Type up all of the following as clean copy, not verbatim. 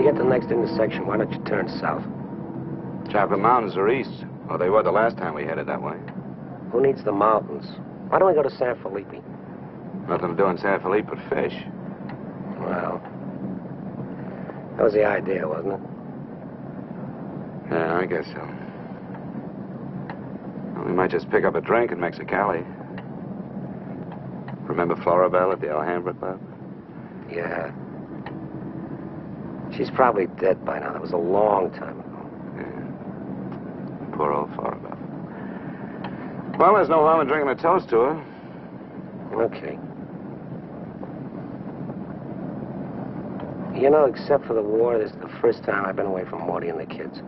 get to the next intersection, why don't you turn south? Chocolate Mountains are east. Well, they were the last time we headed that way. Who needs the mountains? Why don't we go to San Felipe? Nothing to do in San Felipe but fish. Well, that was the idea, wasn't it? Yeah, I guess so. Well, we might just pick up a drink in Mexicali. Remember Floribel at the Alhambra Club? Yeah. She's probably dead by now. That was a long time ago. Yeah. Poor old Floribel. Well, there's no harm in drinking a toast to her. Okay. You know, except for the war, this is the first time I've been away from Morty and the kids.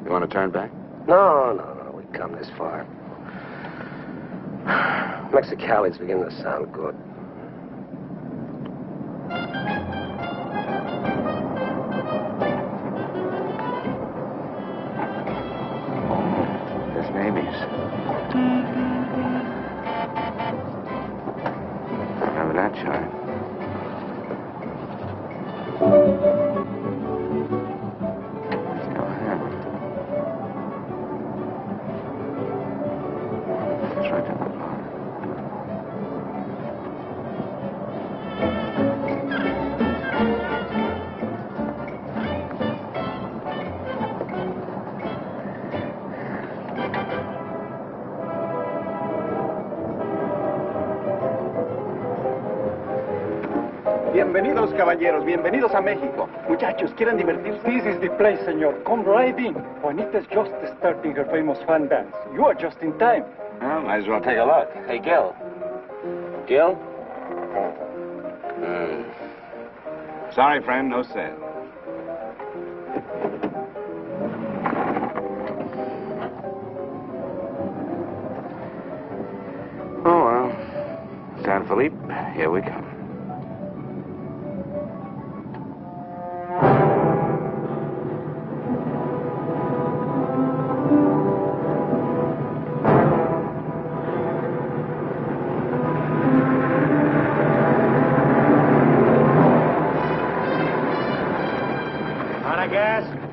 You want to turn back? No. We've come this far. Mexicali's beginning to sound good. There's babies. Remember that chime? It's right down the block. Bienvenidos, caballeros. Bienvenidos a México. Muchachos, ¿quieren divertirse? This is the place, senor. Come right in. Juanita's just starting her famous fan dance. You are just in time. Well, might as well take a look. Hey, Gil. Gil? Sorry, friend, no sale. Oh, well. San Felipe, here we come.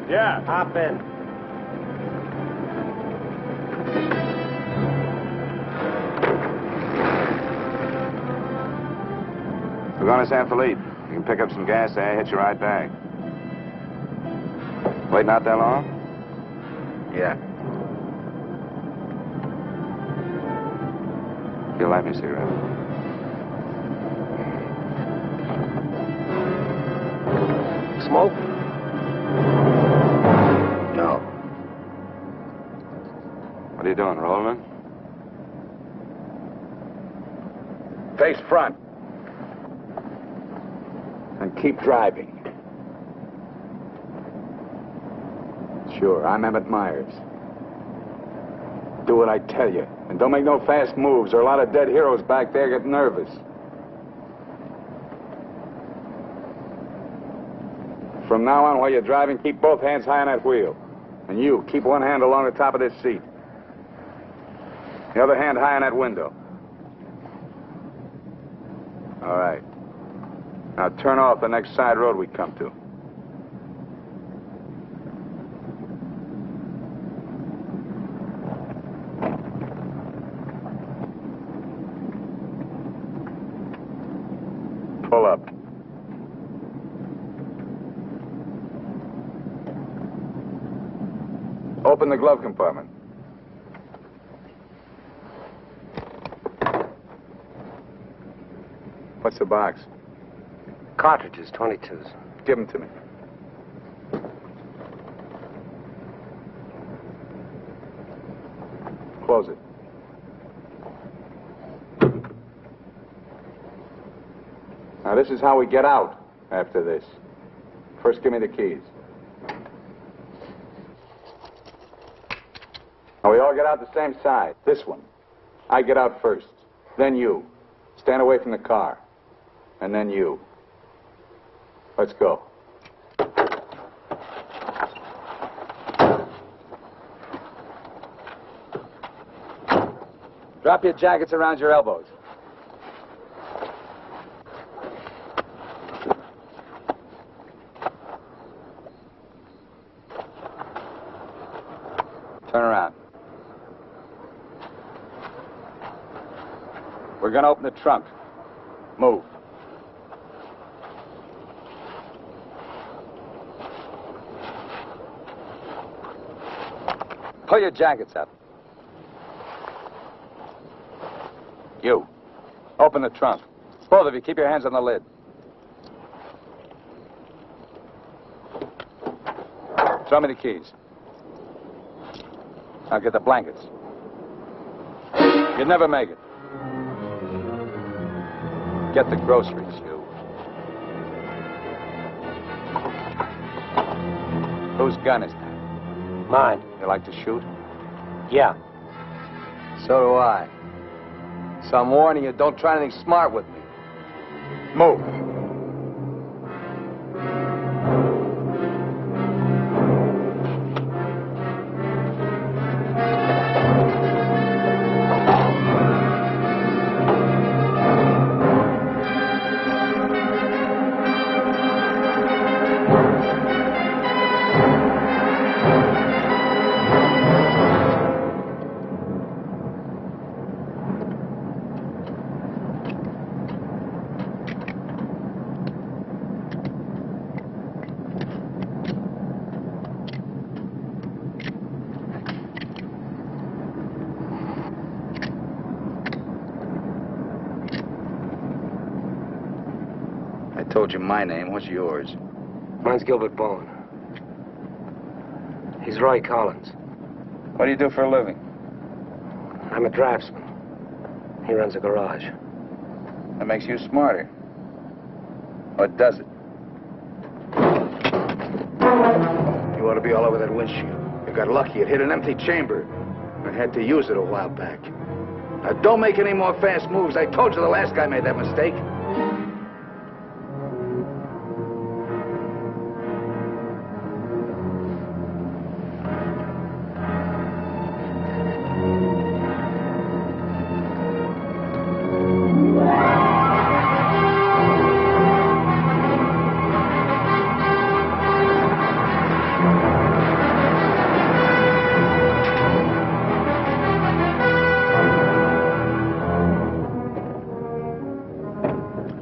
Yeah. Hop in. We're going to San Felipe. You can pick up some gas there, hitch a ride back. Waiting out that long? Yeah. You'll light me a cigarette. Smoke? No. What are you doing, rolling? Face front. And keep driving. Sure, I'm Emmett Myers. Do what I tell you. And don't make no fast moves, or a lot of dead heroes back there get nervous. From now on, while you're driving, keep both hands high on that wheel. And you, keep one hand along the top of this seat. The other hand high on that window. All right. Now turn off the next side road we come to. Pull up. Open the glove compartment. What's the box? Cartridges, 22s. Give them to me. Close it. Now, this is how we get out after this. First, give me the keys. Now, we all get out the same side. This one. I get out first. Then you. Stand away from the car. And then you. Let's go. Drop your jackets around your elbows. We're gonna open the trunk. Move. Pull your jackets up. You. Open the trunk. Both of you, keep your hands on the lid. Throw me the keys. Now get the blankets. You'd never make it. Get the groceries, you. Whose gun is that? Mine. You like to shoot? Yeah. So do I. So I'm warning you, don't try anything smart with me. Move. I told you my name. What's yours? Mine's Gilbert Bowen. He's Roy Collins. What do you do for a living? I'm a draftsman. He runs a garage. That makes you smarter. Or does it? You ought to be all over that windshield. You got lucky. It hit an empty chamber. I had to use it a while back. Now, don't make any more fast moves. I told you the last guy made that mistake.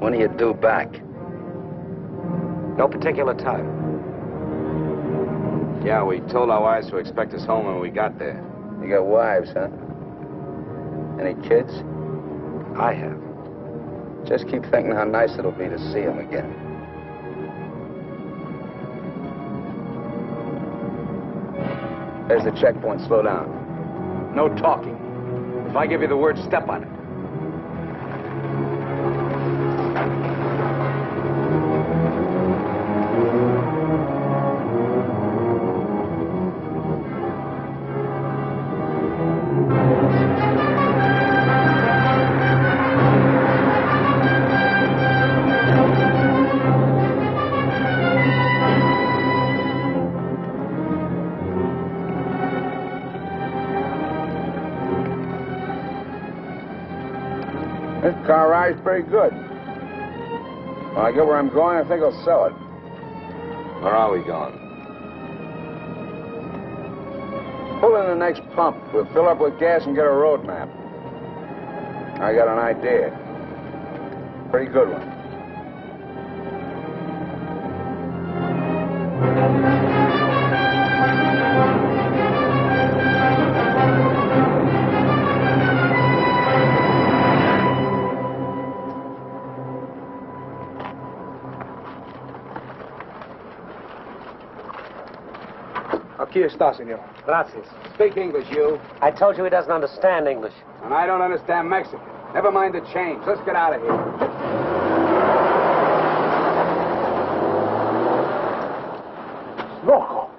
When are you due back? No particular time. Yeah, we told our wives to expect us home when we got there. You got wives, huh? Any kids? I have. Just keep thinking how nice it'll be to see them again. There's the checkpoint. Slow down. No talking. If I give you the word, step on it. This car ride's pretty good. When I get where I'm going, I think I'll sell it. Where are we going? Pull in the next pump. We'll fill up with gas and get a road map. I got an idea. Pretty good one. Aquí está, senor. Gracias. Speak English, you. I told you he doesn't understand English. And I don't understand Mexican. Never mind the change. Let's get out of here. Loco.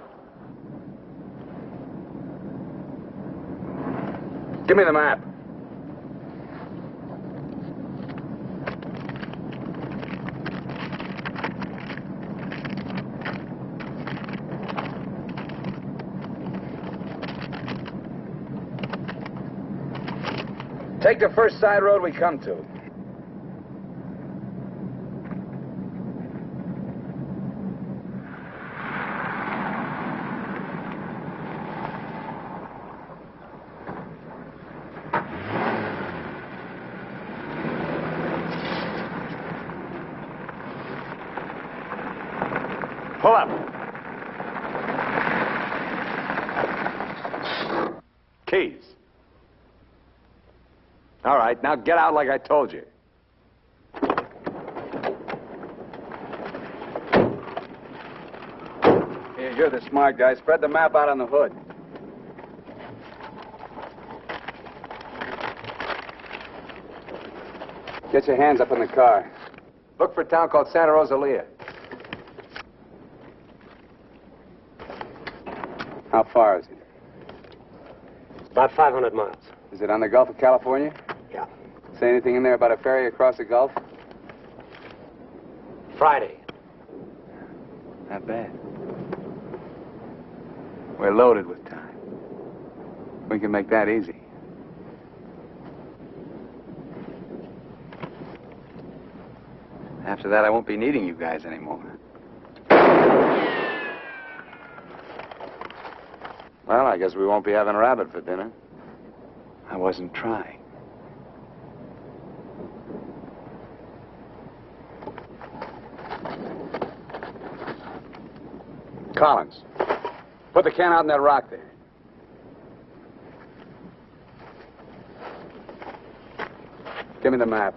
Give me the map. Take the first side road we come to. Pull up. Keys. All right, now get out like I told you. Here, you're the smart guy. Spread the map out on the hood. Get your hands up in the car. Look for a town called Santa Rosalia. How far is it? About 500 miles. Is it on the Gulf of California? Yeah. Say anything in there about a ferry across the Gulf? Friday. Not bad. We're loaded with time. We can make that easy. After that, I won't be needing you guys anymore. Well, I guess we won't be having rabbit for dinner. I wasn't trying. Collins, put the can out in that rock there. Give me the map.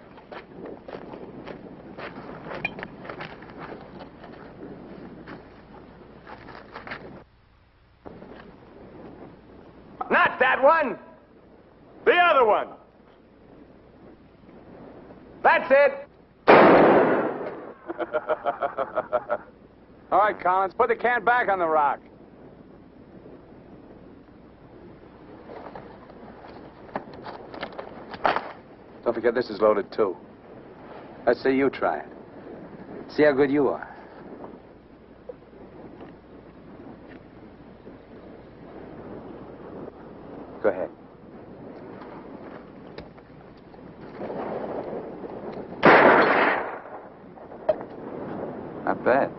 Not that one! The other one! That's it! All right, Collins, put the can back on the rock. Don't forget this is loaded, too. Let's see you try it. See how good you are. Go ahead. Not bad.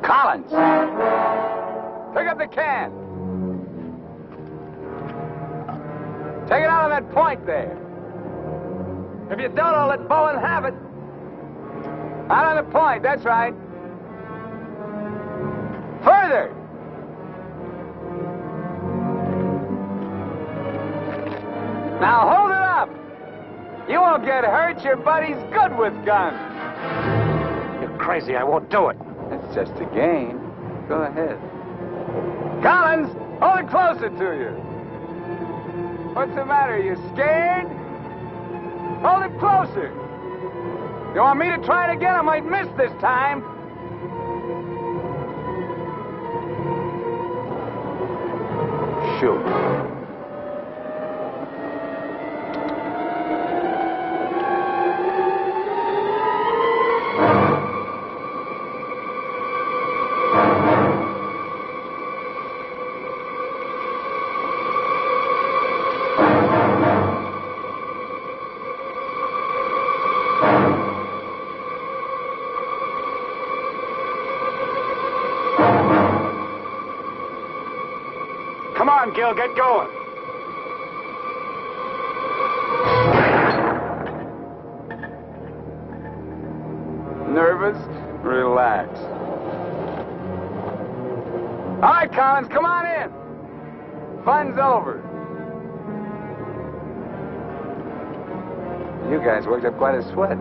Collins! Pick up the can! Take it out on that point there. If you don't, I'll let Bowen have it. Out on the point, that's right. Further! Now hold it up! You won't get hurt. Your buddy's good with guns. You're crazy. I won't do it. It's just a game. Go ahead. Collins, hold it closer to you. What's the matter? You scared? Hold it closer. You want me to try it again? I might miss this time. Shoot. Come on, Gil, get going. Nervous? Relax. All right, Collins, come on in. Fun's over. You guys worked up quite a sweat.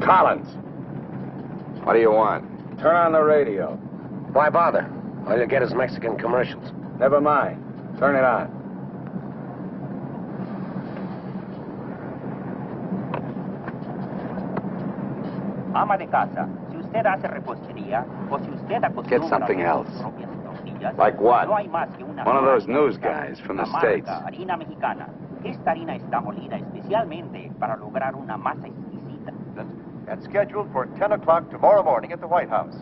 Collins. What do you want? Turn on the radio. Why bother? All you'll get is Mexican commercials. Never mind. Turn it on. Ama de casa, si usted hace repostería o si usted acostumbra Get something else. Like what? No hay más que una One of those harina news mexicana, guys from the amarga, States. Harina mexicana. Esta harina está molida especialmente para lograr una masa exquisita. That's scheduled for 10 o'clock tomorrow morning at the White House.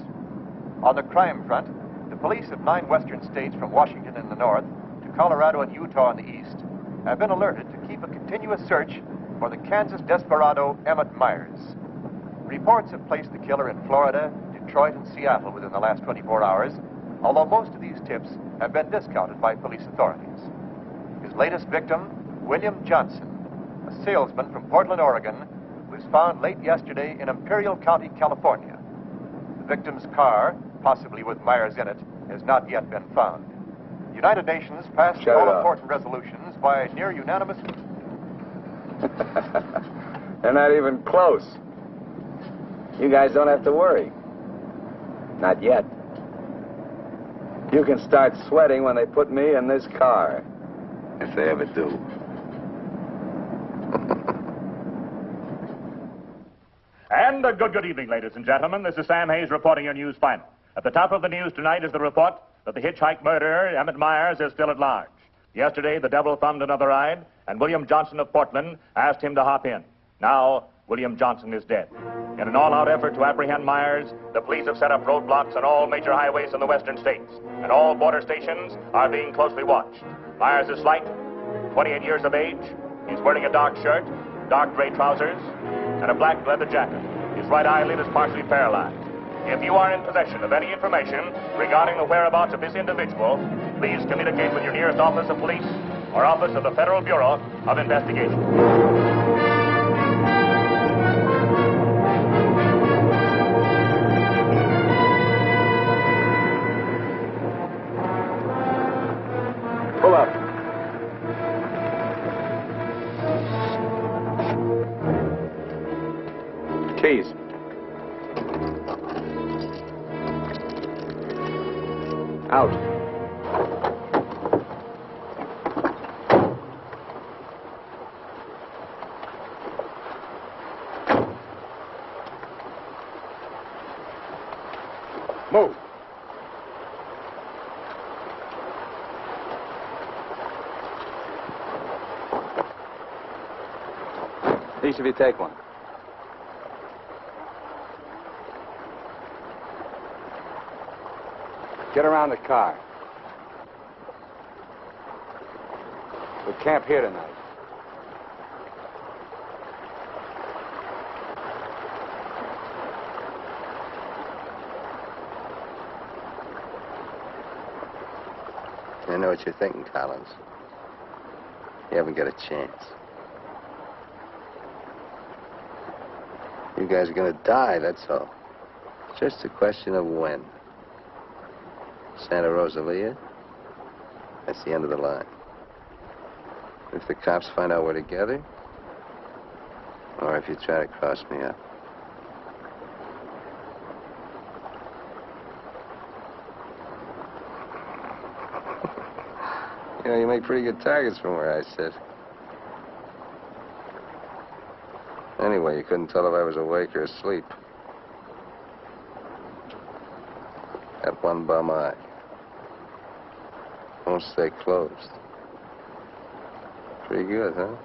On the crime front, the police of 9 western states from Washington in the north to Colorado and Utah in the east have been alerted to keep a continuous search for the Kansas desperado Emmett Myers. Reports have placed the killer in Florida, Detroit, and Seattle within the last 24 hours, although most of these tips have been discounted by police authorities. His latest victim, William Johnson, a salesman from Portland, Oregon, was found late yesterday in Imperial County, California. The victim's car, possibly with Myers in it, has not yet been found. The United Nations passed the all-important resolutions by near unanimous... They're not even close. You guys don't have to worry. Not yet. You can start sweating when they put me in this car. If they ever do. And a good evening, ladies and gentlemen. This is Sam Hayes reporting your news final. At the top of the news tonight is the report that the Hitch-Hike murderer, Emmett Myers, is still at large. Yesterday, the devil thumbed another ride, and William Johnson of Portland asked him to hop in. Now, William Johnson is dead. In an all-out effort to apprehend Myers, the police have set up roadblocks on all major highways in the western states, and all border stations are being closely watched. Myers is slight, 28 years of age. He's wearing a dark shirt, dark gray trousers, and a black leather jacket. His right eyelid is partially paralyzed. If you are in possession of any information regarding the whereabouts of this individual, please communicate with your nearest office of police or office of the Federal Bureau of Investigation. Pull up. Keys. Out. Move. Each of you take one. Get around the car. We'll camp here tonight. I know what you're thinking, Collins. You haven't got a chance. You guys are gonna die, that's all. It's just a question of when. Santa Rosalia, that's the end of the line. If the cops find out we're together, or if you try to cross me up. You know, you make pretty good targets from where I sit. Anyway, you couldn't tell if I was awake or asleep. Got one bum eye. Won't stay closed. Pretty good, huh?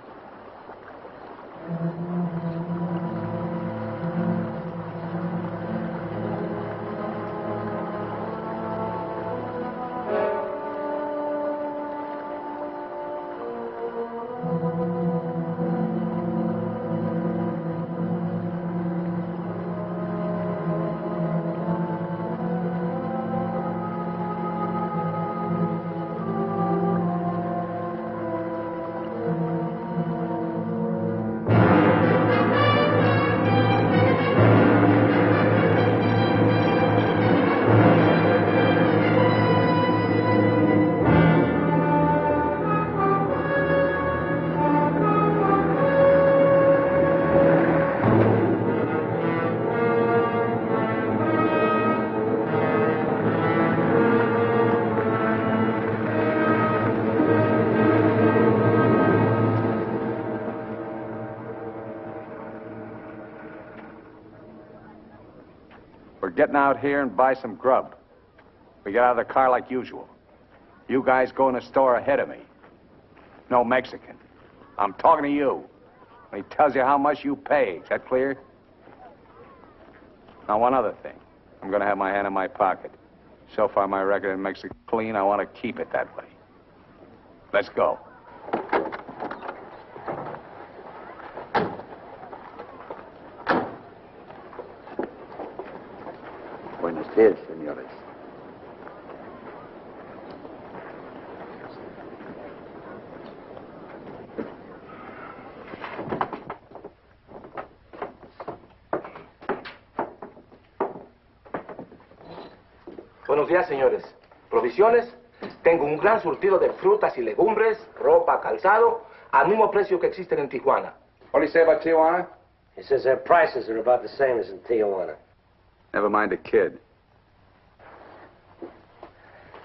Getting out here and buy some grub. We get out of the car like usual. You guys go in the store ahead of me. No Mexican. I'm talking to you. He tells you how much you pay. Is that clear? Now, one other thing. I'm going to have my hand in my pocket. So far, my record makes it clean. I want to keep it that way. Let's go. Buenos días, señores. Buenos días, señores. ¿Provisiones? Tengo un gran surtido de frutas y legumbres, ropa, calzado, al mismo precio que existen en Tijuana. What do you say about Tijuana? He says their prices are about the same as in Tijuana. Never mind a kid.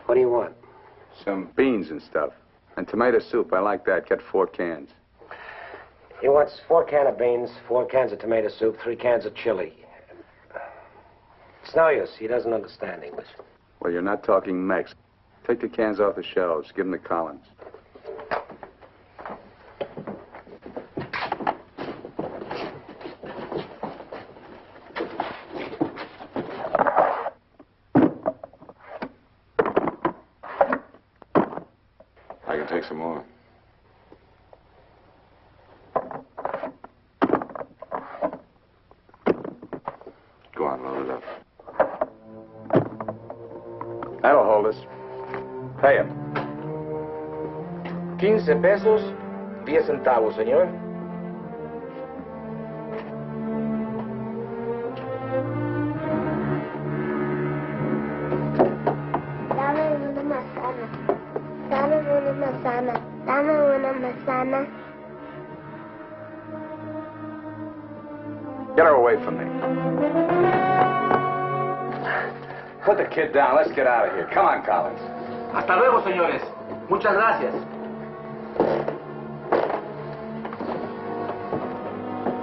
What do you want? Some beans and stuff. And tomato soup. I like that. Get 4 cans. He wants 4 cans of beans, 4 cans of tomato soup, 3 cans of chili. It's no use. He doesn't understand English. Well, you're not talking Mex. Take the cans off the shelves. Give them to Collins. I can take some more. Go on, load it up. That'll hold us. Pay him. 15 pesos, 10 centavos, señor. Dame una manzana. Dame una manzana. Dame una manzana. Get her away from me. Put the kid down. Let's get out of here. Come on, Collins. Hasta luego, señores. Muchas gracias.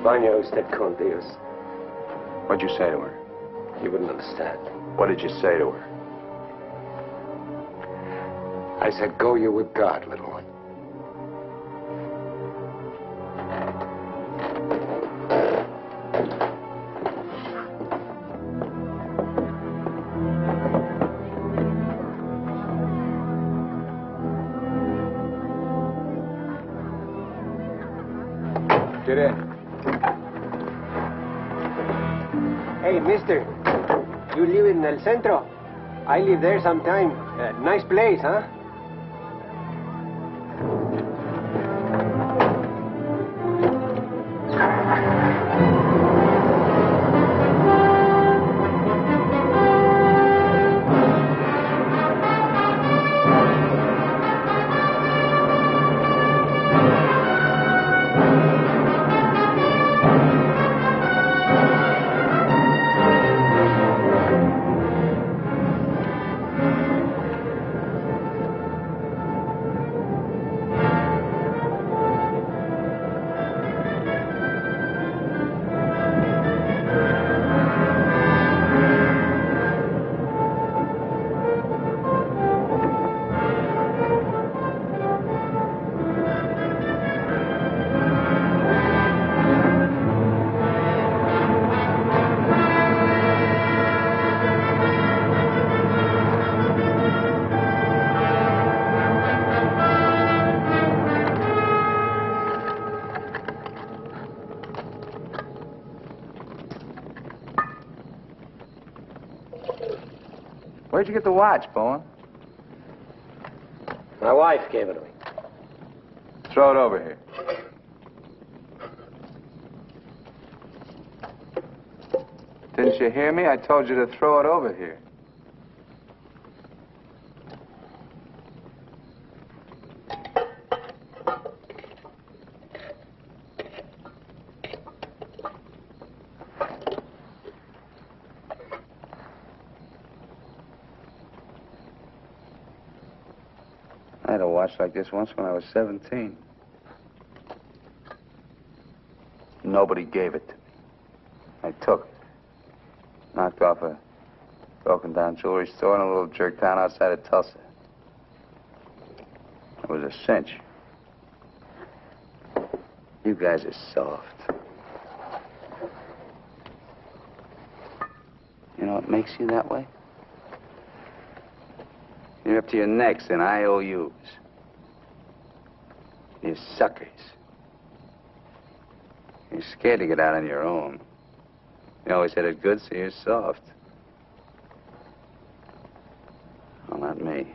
Vaya usted con Dios. What'd you say to her? You wouldn't understand. What did you say to her? I said, go you with God, little one. Get in. Hey, mister. You live in El Centro? I live there sometime. Nice place, huh? Where'd you get the watch, Bowen? My wife gave it to me. Throw it over here. Didn't you hear me? I told you to throw it over here. I had a watch like this once when I was 17. Nobody gave it to me. I took it. Knocked off a broken-down jewelry store in a little jerk town outside of Tulsa. It was a cinch. You guys are soft. You know, know what makes you that way? You're up to your necks in IOUs. You're suckers. You're scared to get out on your own. You always had it good, so you're soft. Well, not me.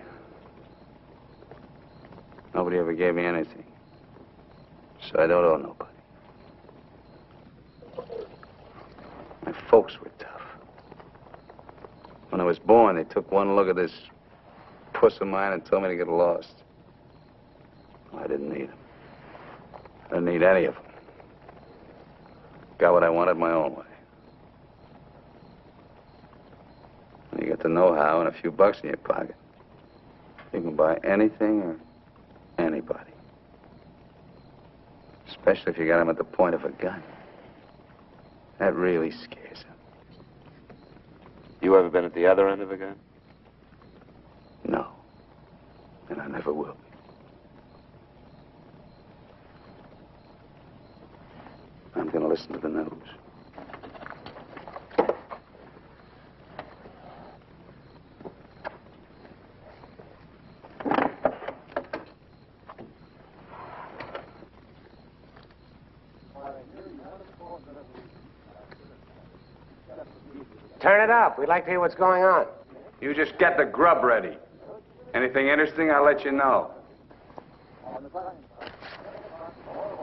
Nobody ever gave me anything. So I don't owe nobody. My folks were tough. When I was born, they took one look at this puss of mine and told me to get lost. Well, I didn't need them. I didn't need any of them. Got what I wanted my own way. When you get the know-how and a few bucks in your pocket, you can buy anything or anybody. Especially if you got them at the point of a gun. That really scares them. You ever been at the other end of a gun? No. And I never will be. I'm going to listen to the news. Turn it up. We'd like to hear what's going on. You just get the grub ready. Anything interesting, I'll let you know.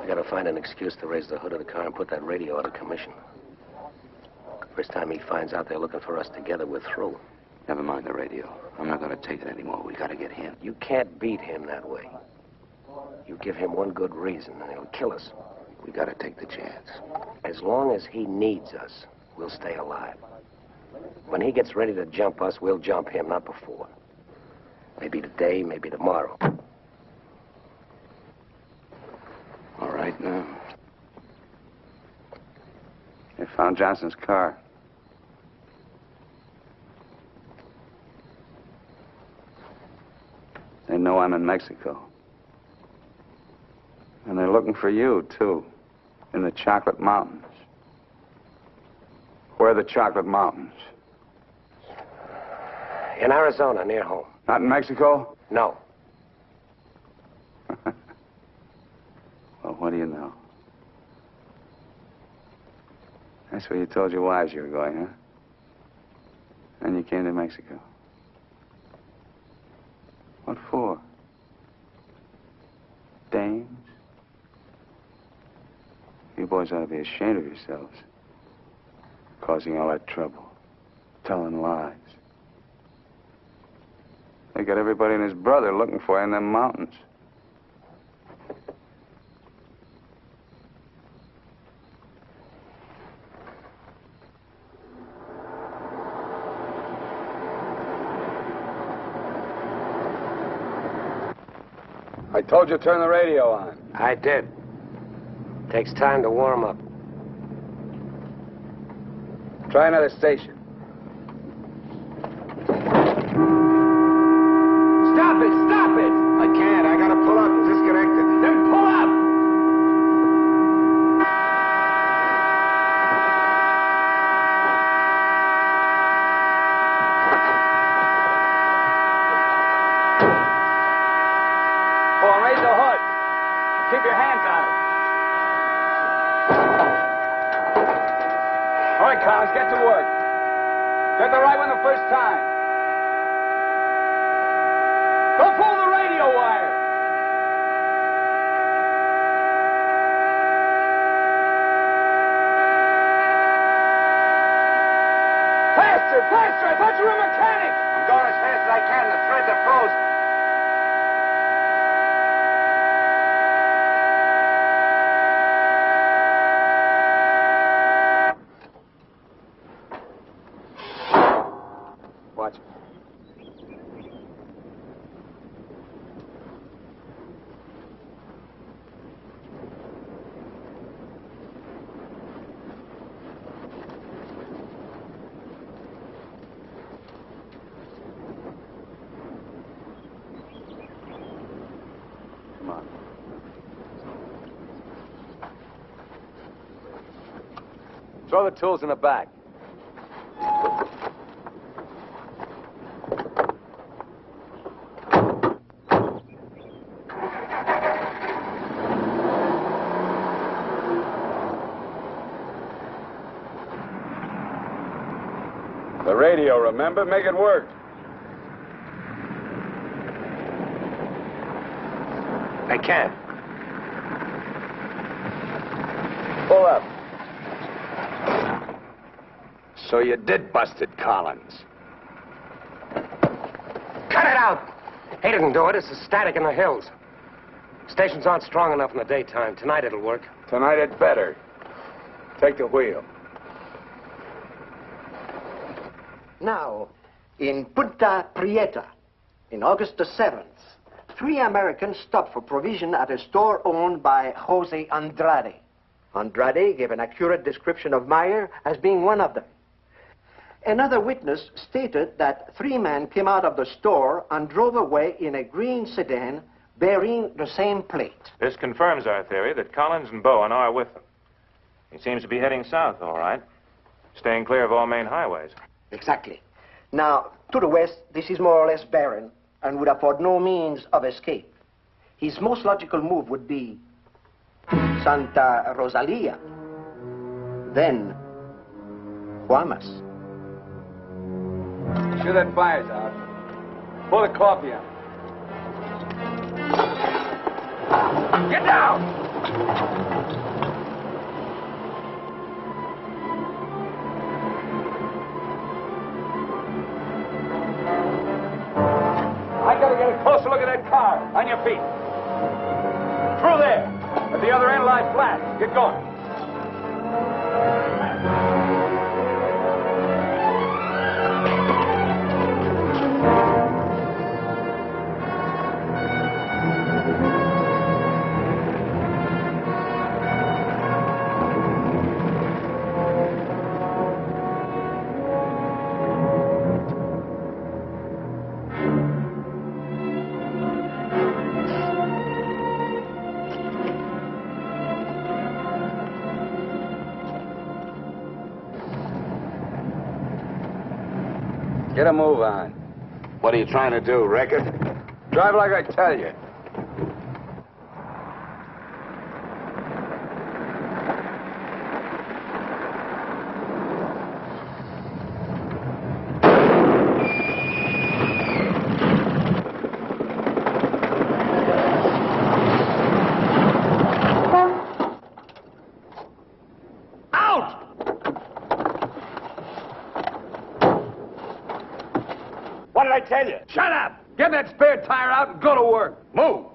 I gotta find an excuse to raise the hood of the car and put that radio out of commission. First time he finds out they're looking for us together, we're through. Never mind the radio. I'm not going to take it anymore. We got to get him. You can't beat him that way. You give him one good reason, and he'll kill us. We got to take the chance. As long as he needs us, we'll stay alive. When he gets ready to jump us, we'll jump him, not before. Maybe today, maybe tomorrow. All right, now. They found Johnson's car. They know I'm in Mexico. And they're looking for you, too, in the Chocolate Mountains. Where are the Chocolate Mountains? In Arizona, near home. Not in Mexico? No. Well, what do you know? That's where you told your wives you were going, huh? And you came to Mexico. What for? Dames? You boys ought to be ashamed of yourselves. Causing all that trouble. Telling lies. They got everybody and his brother looking for you in them mountains. I told you to turn the radio on. I did. Takes time to warm up. Try another station. Stop it! Stop it! I can't. I gotta pull out and disconnect it. Then pull up! Oh, raise the hood. Keep your hands on it. All right, Collins, get to work. Get the right one the first time. Don't pull the radio wire. Faster, faster! I thought you were a mechanic. I'm going as fast as I can. The threads are frozen. Watch it. Come on. Throw the tools in the back. The radio, remember? Make it work. I can't. Pull up. So you did bust it, Collins. Cut it out! He didn't do it. It's the static in the hills. Stations aren't strong enough in the daytime. Tonight it'll work. Tonight it better. Take the wheel. Now, in Punta Prieta, in August the 7th, 3 Americans stopped for provision at a store owned by Jose Andrade. Andrade gave an accurate description of Meyer as being one of them. Another witness stated that 3 men came out of the store and drove away in a green sedan bearing the same plate. This confirms our theory that Collins and Bowen are with them. He seems to be heading south, all right, staying clear of all main highways. Exactly. Now, to the west, this is more or less barren and would afford no means of escape. His most logical move would be Santa Rosalia, then Guamas. Sure that fire's out. Pull the coffee out. Get down! I gotta get a closer look at that car. On your feet. Through there. At the other end, lie flat. Get going. Get a move on. What are you trying to do, wreck it? Drive like I tell you. What did I tell you? Shut up! Get that spare tire out and go to work. Move!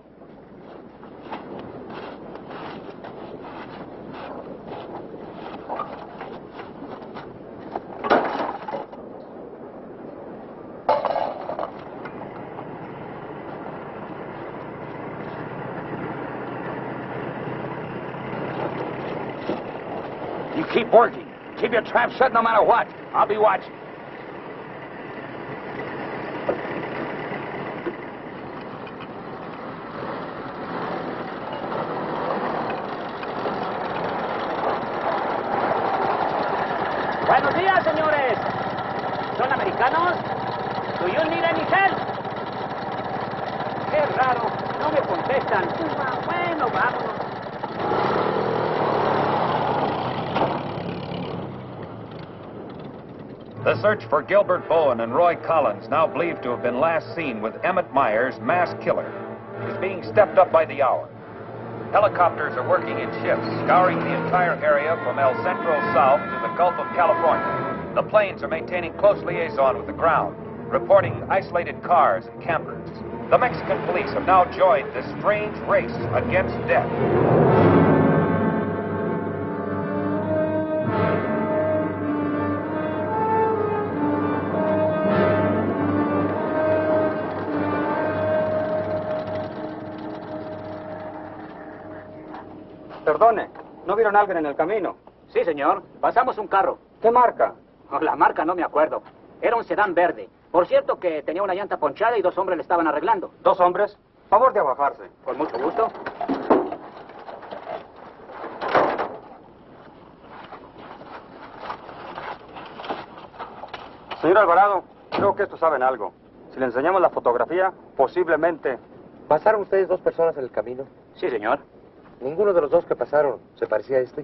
You keep working. Keep your trap shut no matter what. I'll be watching. Buenos días, señores. ¿Son americanos? Do you need any help? Qué raro, no me contestan. Bueno, vámonos. The search for Gilbert Bowen and Roy Collins, now believed to have been last seen with Emmett Myers, mass killer, is being stepped up by the hour. Helicopters are working in shifts, scouring the entire area from El Centro south to the Gulf of California. The planes are maintaining close liaison with the ground, reporting isolated cars and campers. The Mexican police have now joined this strange race against death. Perdone, ¿no vieron a alguien en el camino? Sí, señor. Pasamos un carro. ¿Qué marca? Oh, la marca no me acuerdo. Era un sedán verde. Por cierto que tenía una llanta ponchada y 2 hombres le estaban arreglando. ¿2 hombres? Favor de bajarse. Con mucho gusto. Señor Alvarado, creo que estos saben algo. Si le enseñamos la fotografía, posiblemente... ¿Pasaron ustedes 2 personas en el camino? Sí, señor. Ninguno de los 2 que pasaron se parecía a este.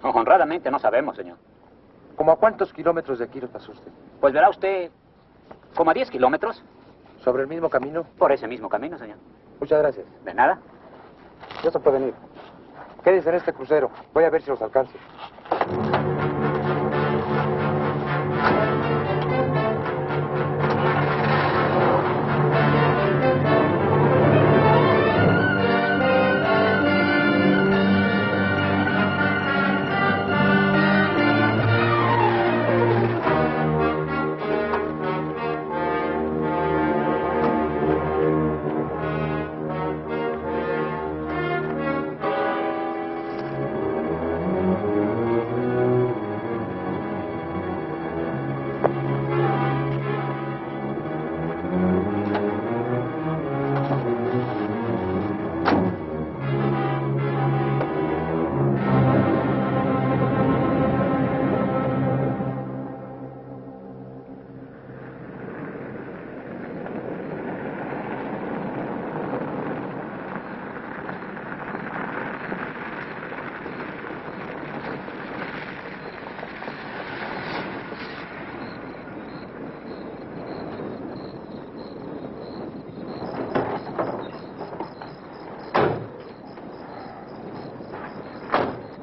Honradamente no sabemos, señor. ¿Cómo a cuántos kilómetros de aquí nos pasó usted? Pues verá usted, como a 10 kilómetros. ¿Sobre el mismo camino? Por ese mismo camino, señor. Muchas gracias. De nada. Ya se pueden ir. Quédense en este crucero. Voy a ver si los alcanzo.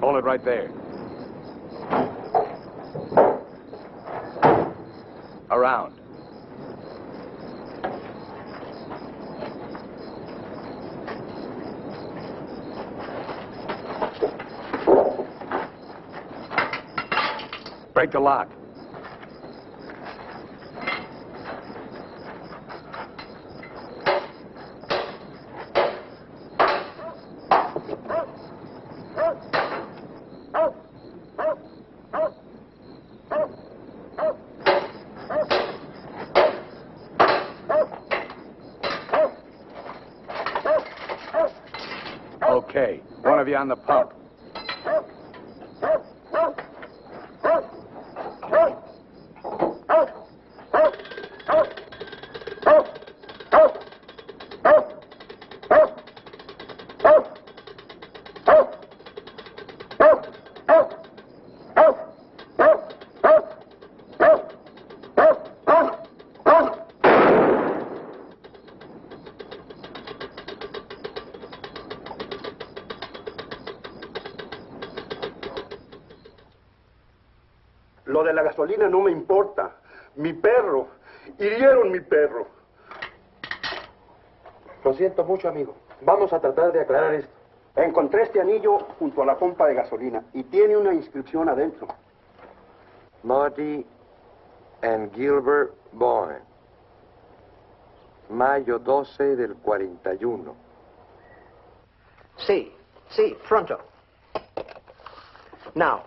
Hold it right there. Around. Break the lock. Okay, one of you on the pump. Lo de la gasolina no me importa. Mi perro. Hirieron mi perro. Lo siento mucho, amigo. Vamos a tratar de aclarar esto. Encontré este anillo junto a la pompa de gasolina y tiene una inscripción adentro. Marty and Gilbert Bowen. Mayo 12 del 41. Sí, pronto. Now,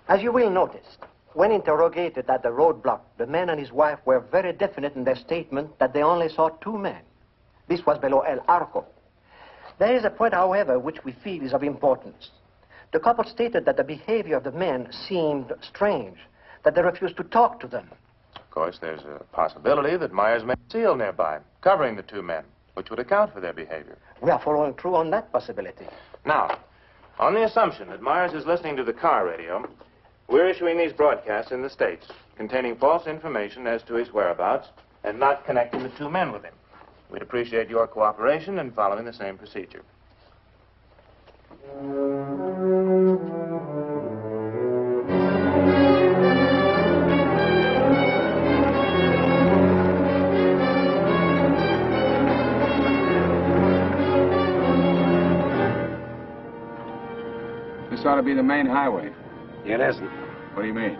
as you will notice, when interrogated at the roadblock, the man and his wife were very definite in their statement that they only saw two men. This was below El Arco. There is a point, however, which we feel is of importance. The couple stated that the behavior of the men seemed strange, that they refused to talk to them. Of course, there's a possibility that Myers may have a seal nearby, covering the two men, which would account for their behavior. We are following through on that possibility. Now, on the assumption that Myers is listening to the car radio, we're issuing these broadcasts in the States, containing false information as to his whereabouts and not connecting the two men with him. We'd appreciate your cooperation in following the same procedure. This ought to be the main highway. It isn't. What do you mean?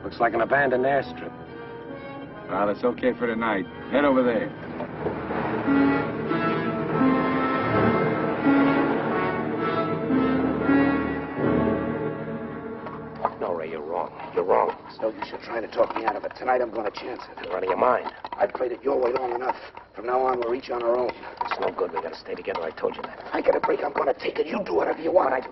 Looks like an abandoned airstrip. Well, it's okay for tonight. Head over there. No, Ray, you're wrong. You're wrong. So you should try to talk me out of it. Tonight I'm going to chance it. You're out of your mind. I've played it your way long enough. From now on, we're each on our own. It's no good. We gotta stay together. I told you that. I get a break, I'm going to take it. You do whatever you want.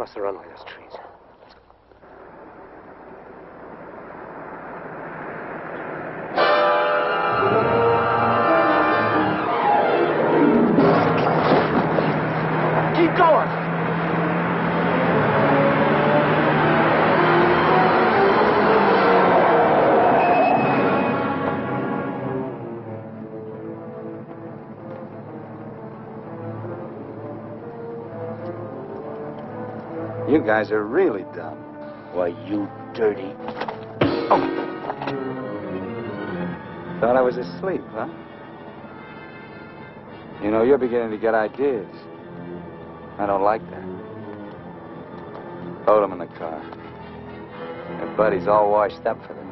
cross the runway, those trees. Keep going! You guys are really dumb. Why, you dirty... Thought I was asleep, huh? You know, you're beginning to get ideas. I don't like that. Hold him in the car. Your buddy's all washed up for the night.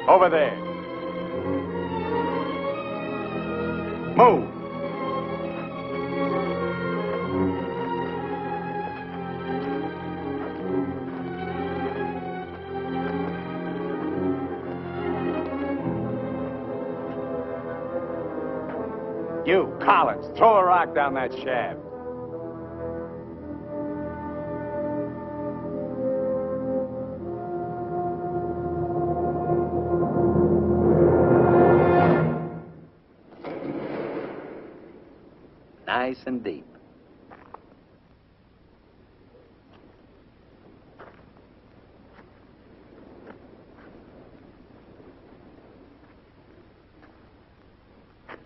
Over there. Move. You, Collins, throw a rock down that shaft. Nice and deep.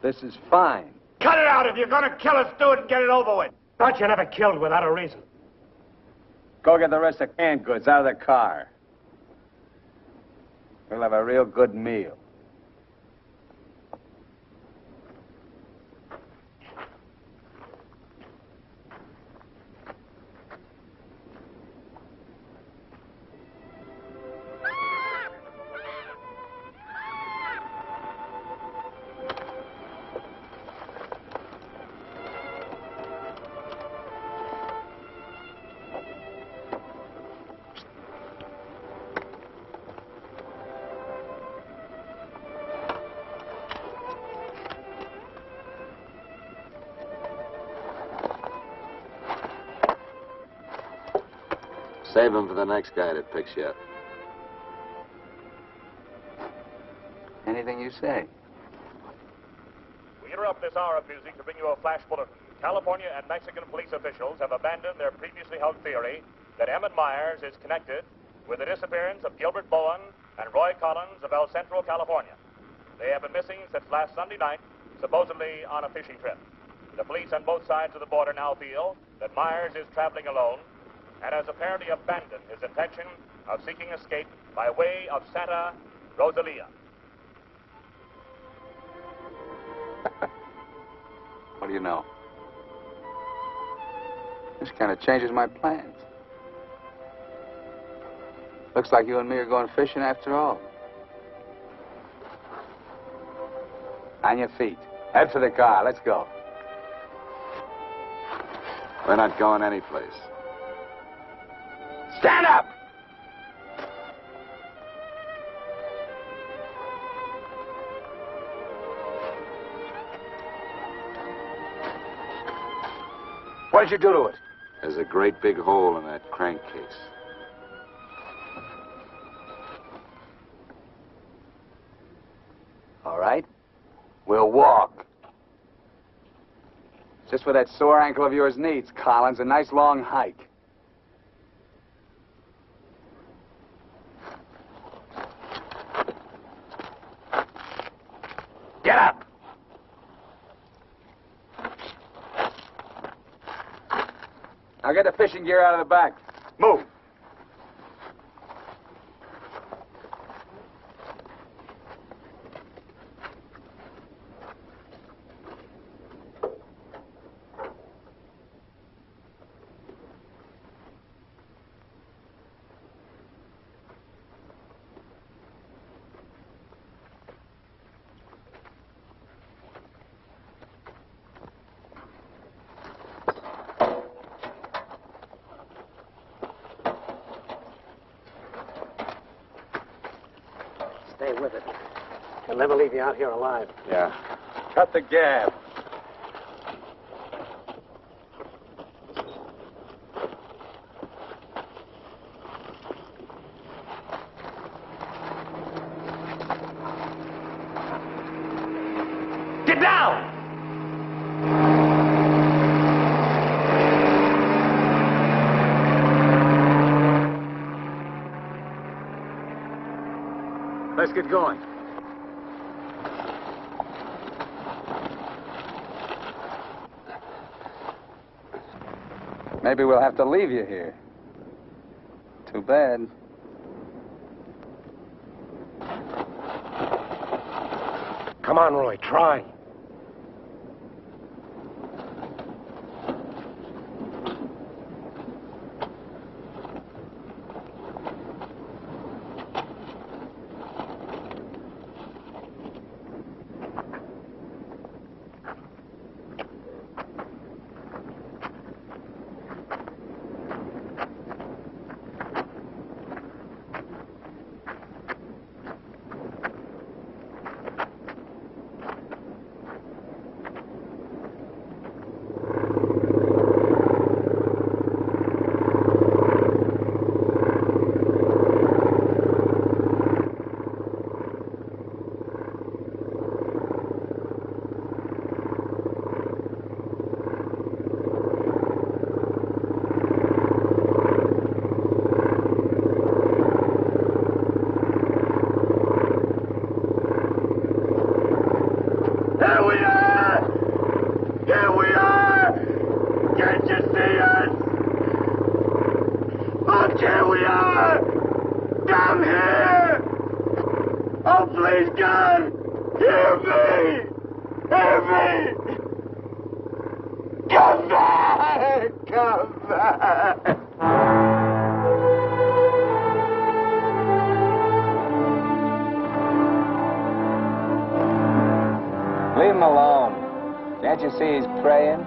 This is fine. Cut it out. If you're going to kill us, do it and get it over with. Thought you never killed without a reason. Go get the rest of canned goods out of the car. We'll have a real good meal. Save him for the next guy that picks you up. Anything you say. We interrupt this hour of music to bring you a flash bulletin. California and Mexican police officials have abandoned their previously held theory that Emmett Myers is connected with the disappearance of Gilbert Bowen and Roy Collins of El Centro, California. They have been missing since last Sunday night, supposedly on a fishing trip. The police on both sides of the border now feel that Myers is traveling alone and has apparently abandoned his intention of seeking escape by way of Santa Rosalia. What do you know? This kind of changes my plans. Looks like you and me are going fishing after all. On your feet. Head for the car. Let's go. We're not going anyplace. Stand up! What did you do to it? There's a great big hole in that crankcase. All right. We'll walk. Just what that sore ankle of yours needs, Collins. A nice long hike. Get up! Now get the fishing gear out of the back. Move. stay with it. He'll never leave you out here alive. Yeah. Cut the gab. Get down! Let's get going. Maybe we'll have to leave you here. Too bad. Come on, Roy, try. Leave him alone. Can't you see he's praying?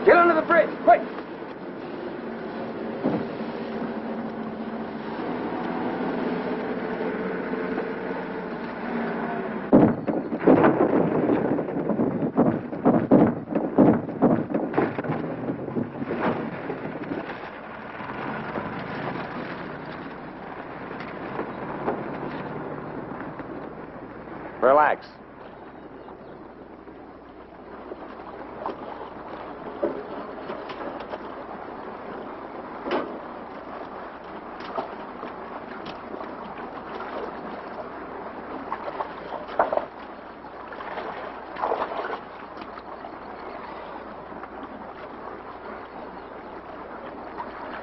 Get under the bridge, quick! Relax.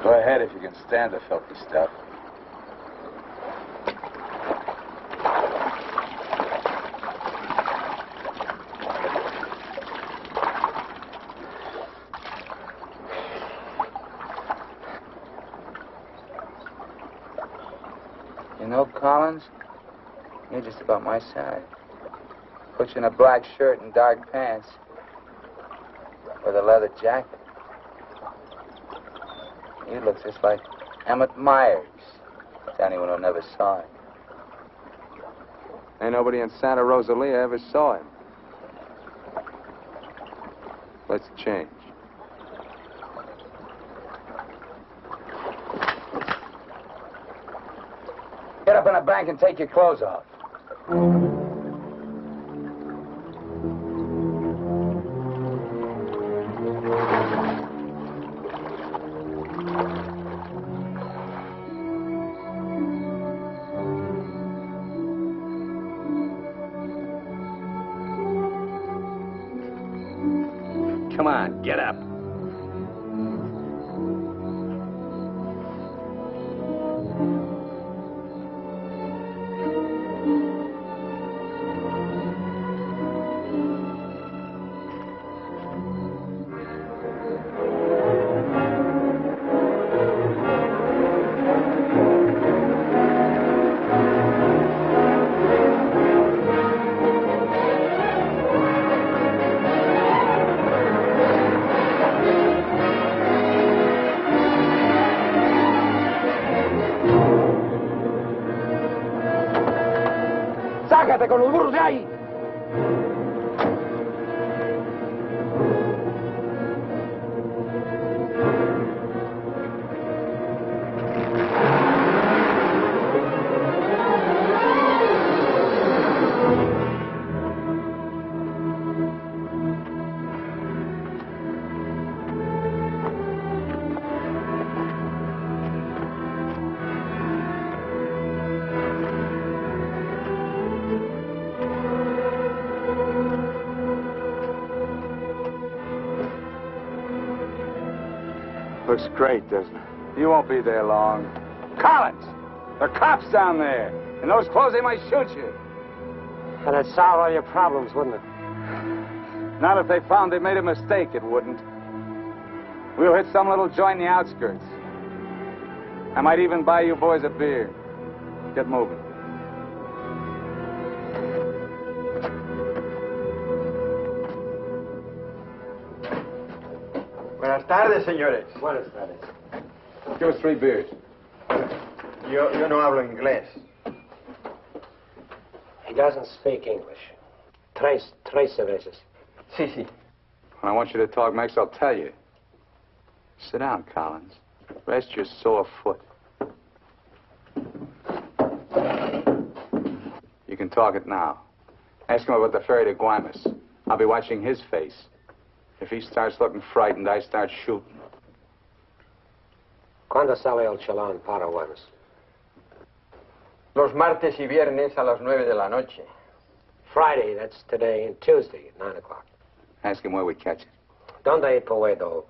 Go ahead if you can stand the filthy stuff. You know, Collins, you're just about my size. Put you in a black shirt and dark pants with a leather jacket. You look just like Emmett Myers, to anyone who never saw him. Ain't nobody in Santa Rosalia ever saw him. Let's change. Get up in a bank and take your clothes off. Come on, get up. ¡Sácate con los burros de ahí! Looks great, doesn't it? You won't be there long. Collins! There are cops down there. In those clothes, they might shoot you. That'd solve all your problems, wouldn't it? Not if they found they made a mistake, it wouldn't. We'll hit some little joint in the outskirts. I might even buy you boys a beer. Get moving. Buenas tardes, señores. Buenas tardes. Give us 3 beers. Yo no hablo inglés. He doesn't speak English. Tres cervezas. Sí, sí. When I want you to talk, Max, I'll tell you. Sit down, Collins. Rest your sore foot. You can talk it now. Ask him about the ferry to Guaymas. I'll be watching his face. If he starts looking frightened, I start shooting. ¿Cuándo sale el chalán para Guaymas? Los martes y viernes a las 9 de la noche. Friday, that's today, and Tuesday at 9 o'clock. Ask him where we catch it. ¿Dónde puedo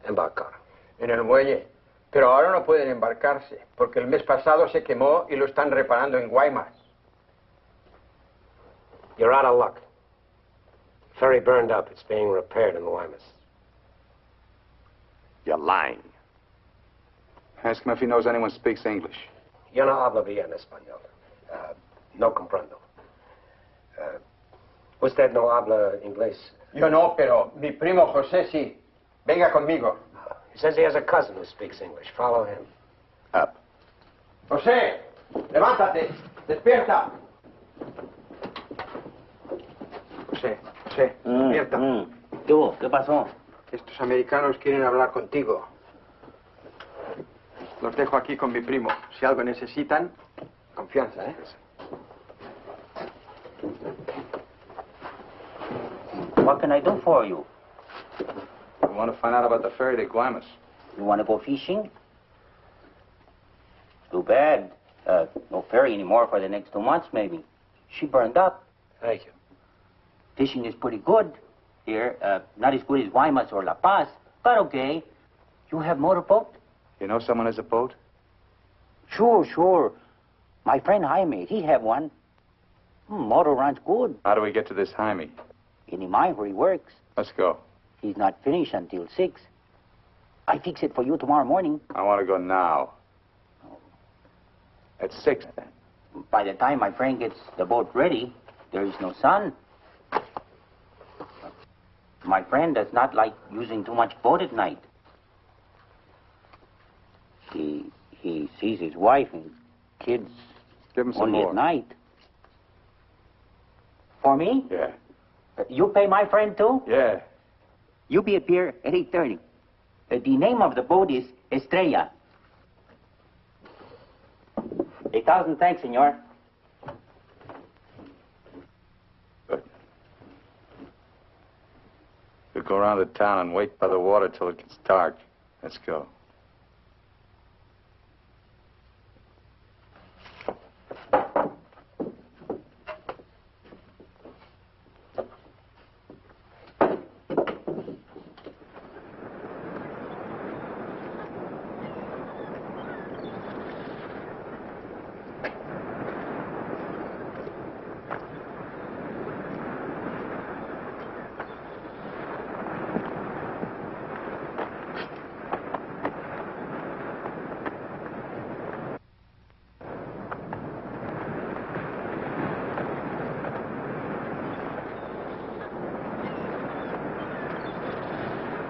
embarcar? En el muelle. Pero ahora no pueden embarcarse, porque el mes pasado se quemó y lo están reparando en Guaymas. You're out of luck. Ferry burned up. It's being repaired in Guaymas. You're lying. Ask him if he knows anyone speaks English. Yo no hablo bien español. No comprendo. ¿Usted no habla inglés? Yo no, pero mi primo José sí. Venga conmigo. He says he has a cousin who speaks English. Follow him. Up. José, levántate. Despierta. José, despierta. ¿Qué pasó? Estos americanos quieren hablar contigo. Los dejo aquí con mi primo. Si algo necesitan, confianza, ¿eh? What can I do for you? We want to find out about the ferry to Guaymas. You want to go fishing? Too bad. No ferry anymore for the next 2 months, maybe. She burned up. Thank you. Fishing is pretty good here. Not as good as Guaymas or La Paz, but okay. You have motorboat? You know someone has a boat? Sure. My friend Jaime, he have one. Motor runs good. How do we get to this Jaime? In the mine where he works. Let's go. He's not finished until 6. I fix it for you tomorrow morning. I want to go now. At 6, then. By the time my friend gets the boat ready, there is no sun. My friend does not like using too much boat at night. He sees his wife and kids Give him some only more. at night. For me? Yeah. You pay my friend too? Yeah. You be at pier at 8:30. The name of the boat is Estrella. 1,000 thanks, senor. Good. We'll go around the town and wait by the water till it gets dark. Let's go.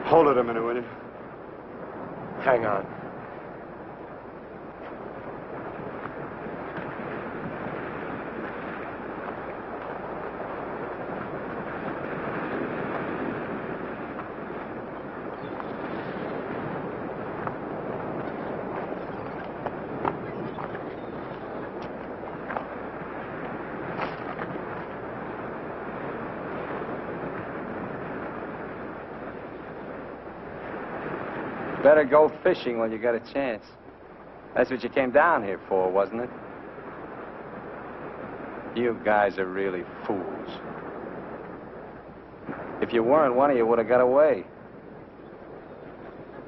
Hold it a minute, will you? Hang on. Better go fishing when you got a chance. That's what you came down here for, wasn't it? You guys are really fools. If you weren't, one of you would have got away.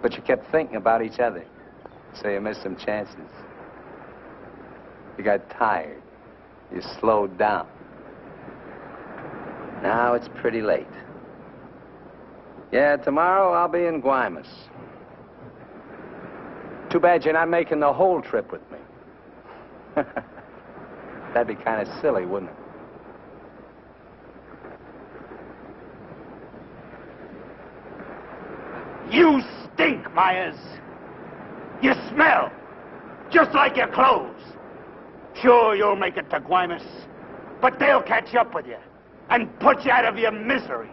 But you kept thinking about each other, so you missed some chances. You got tired. You slowed down. Now it's pretty late. Yeah, tomorrow I'll be in Guaymas. Too bad you're not making the whole trip with me. That'd be kind of silly, wouldn't it? You stink, Myers. You smell, just like your clothes. Sure, you'll make it to Guaymas, but they'll catch up with you and put you out of your misery.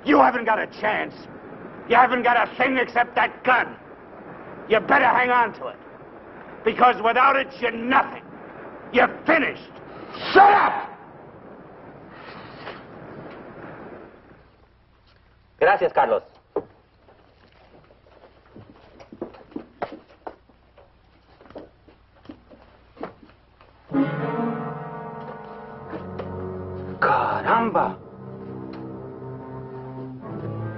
You haven't got a chance. You haven't got a thing except that gun. You better hang on to it, because without it, you're nothing. You're finished. Shut up! Gracias, Carlos. ¡Caramba!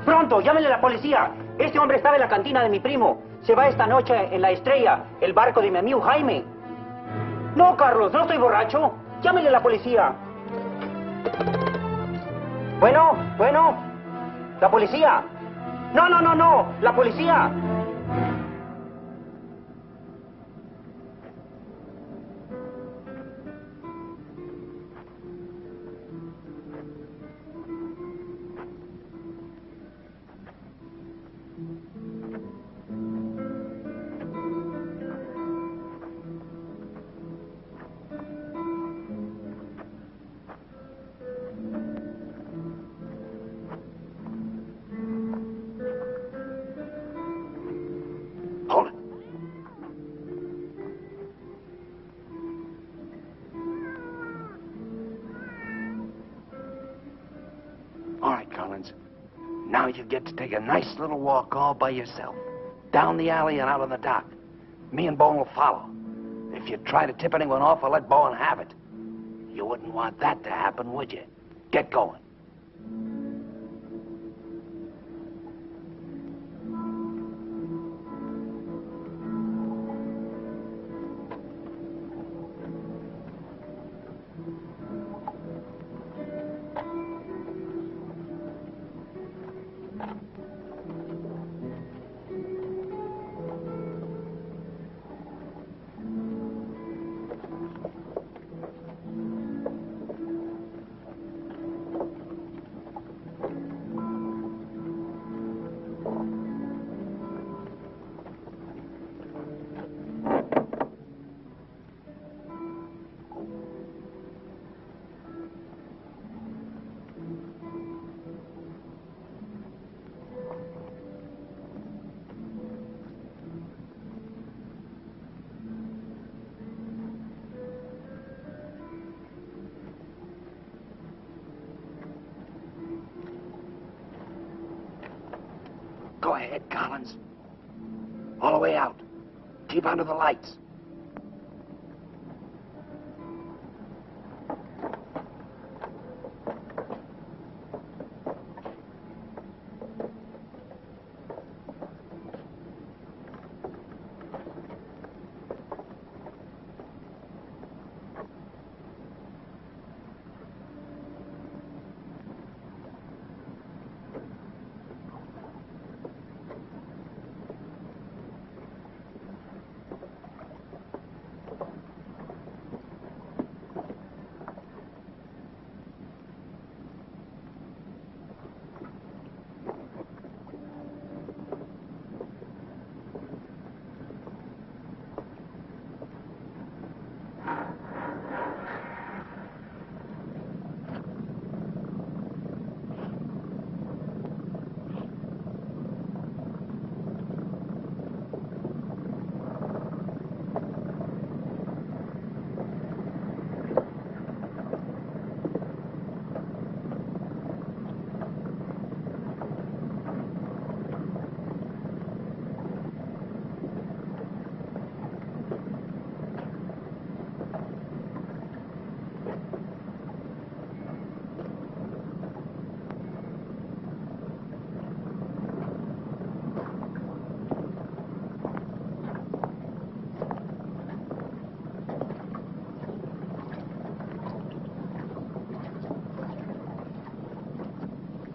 ¡Pronto! ¡Llámenle a la policía! Este hombre estaba en la cantina de mi primo. Se va esta noche en la Estrella, el barco de mi amigo Jaime. No, Carlos, no estoy borracho. Llámenle a la policía. Bueno, la policía. No, la policía. Now you get to take a nice little walk all by yourself. Down the alley and out on the dock. Me and Bowen will follow. If you try to tip anyone off, I'll let Bowen have it. You wouldn't want that to happen, would you? Get going. ahead, Collins. All the way out. Keep under the lights.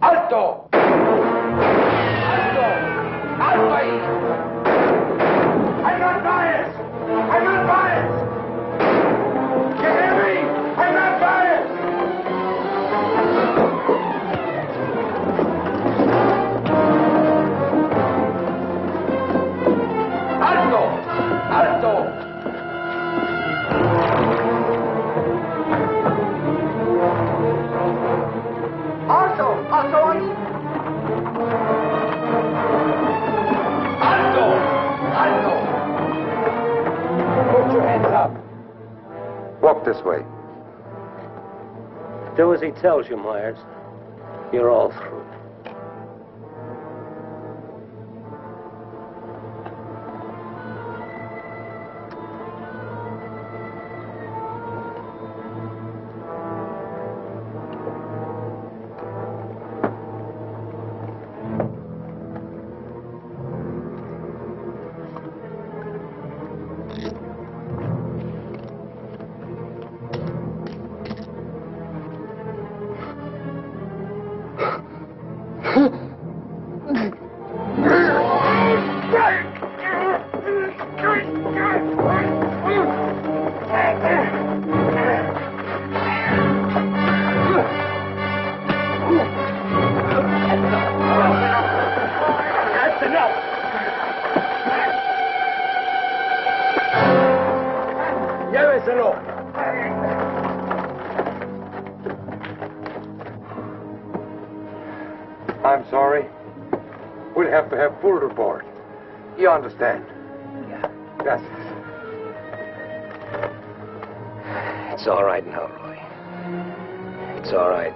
¡Alto! ¡Alto! ¡Alto ahí! I'm not biased! I'm not biased! You hear me? I'm not biased! ¡Alto! ¡Alto! ¡Alto ahí! ¡Alto! ¡Alto! Put your hands up. Walk this way. Do as he tells you, Myers. You're all through. I'm sorry. We'll have to have full report. You understand? Yeah. Gracias. It's all right now, Roy. It's all right.